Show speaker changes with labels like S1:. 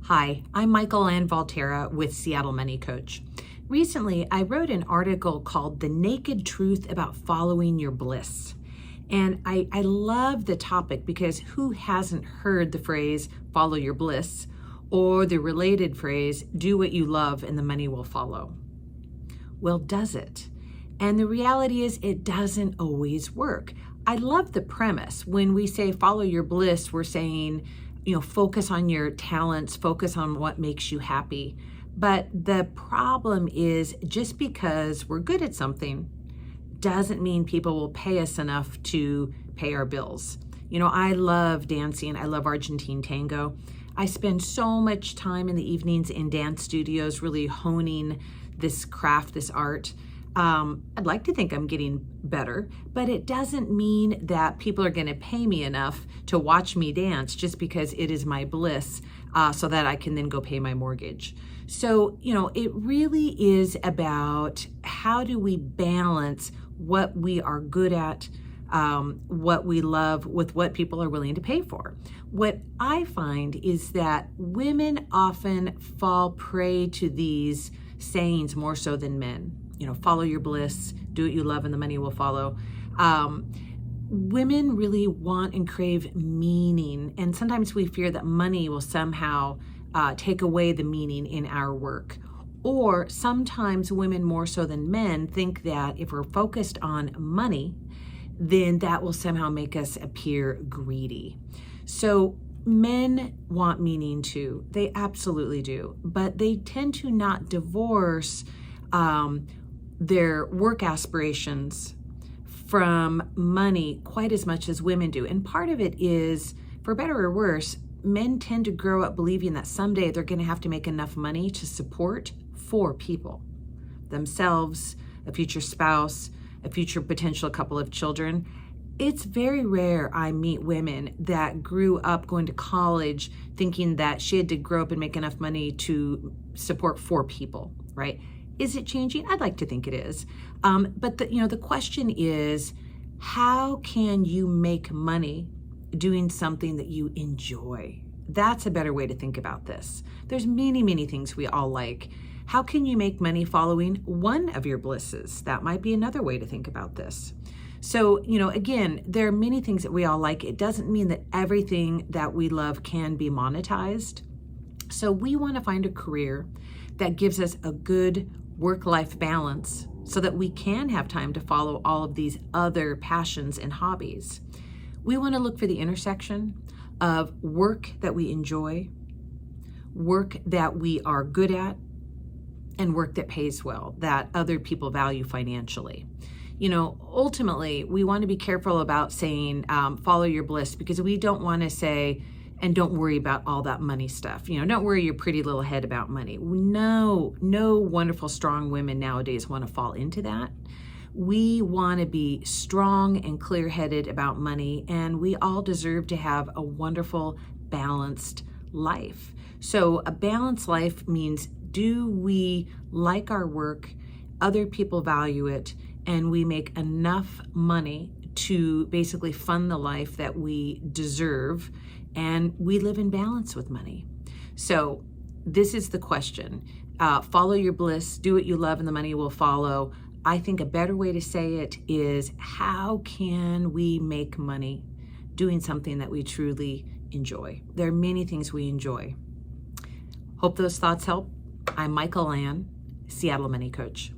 S1: Hi, I'm Michael Ann Valterra with Seattle Money Coach. Recently, I wrote an article called The Naked Truth About Following Your Bliss. And I love the topic because who hasn't heard the phrase, follow your bliss, or the related phrase, do what you love and the money will follow? Well, does it? And the reality is it doesn't always work. I love the premise. When we say follow your bliss, we're saying, focus on your talents, focus on what makes you happy. But the problem is just because we're good at something doesn't mean people will pay us enough to pay our bills. I love dancing. I love Argentine tango. I spend so much time in the evenings in dance studios really honing this craft, this art. I'd like to think I'm getting better, but it doesn't mean that people are going to pay me enough to watch me dance just because it is my bliss, so that I can then go pay my mortgage. So, it really is about how do we balance what we are good at, what we love with what people are willing to pay for. What I find is that women often fall prey to these sayings more so than men. Follow your bliss, do what you love and the money will follow. Women really want and crave meaning. And sometimes we fear that money will somehow take away the meaning in our work. Or sometimes women more so than men think that if we're focused on money, then that will somehow make us appear greedy. So men want meaning too. They absolutely do. But they tend to not divorce their work aspirations from money quite as much as women do. And part of it is, for better or worse, men tend to grow up believing that someday they're going to have to make enough money to support 4 people, themselves, a future spouse, a future potential couple of children. It's very rare I meet women that grew up going to college thinking that she had to grow up and make enough money to support 4 people, right? Is it changing? I'd like to think it is. But the question is, how can you make money doing something that you enjoy? That's a better way to think about this. There's many, many things we all like. How can you make money following one of your blisses? That might be another way to think about this. So, again, there are many things that we all like. It doesn't mean that everything that we love can be monetized. So we want to find a career that gives us a good work-life balance so that we can have time to follow all of these other passions and hobbies. We want to look for the intersection of work that we enjoy, work that we are good at, and work that pays well, that other people value financially. Ultimately, we want to be careful about saying, follow your bliss, because we don't want to say, and don't worry about all that money stuff. Don't worry your pretty little head about money. No wonderful, strong women nowadays want to fall into that. We want to be strong and clear-headed about money, and we all deserve to have a wonderful, balanced life. So a balanced life means, do we like our work, other people value it, and we make enough money to basically fund the life that we deserve, and we live in balance with money. So this is the question. Follow your bliss, do what you love, and the money will follow. I think a better way to say it is, how can we make money doing something that we truly enjoy? There are many things we enjoy. Hope those thoughts help. I'm Michael Ann, Seattle Money Coach.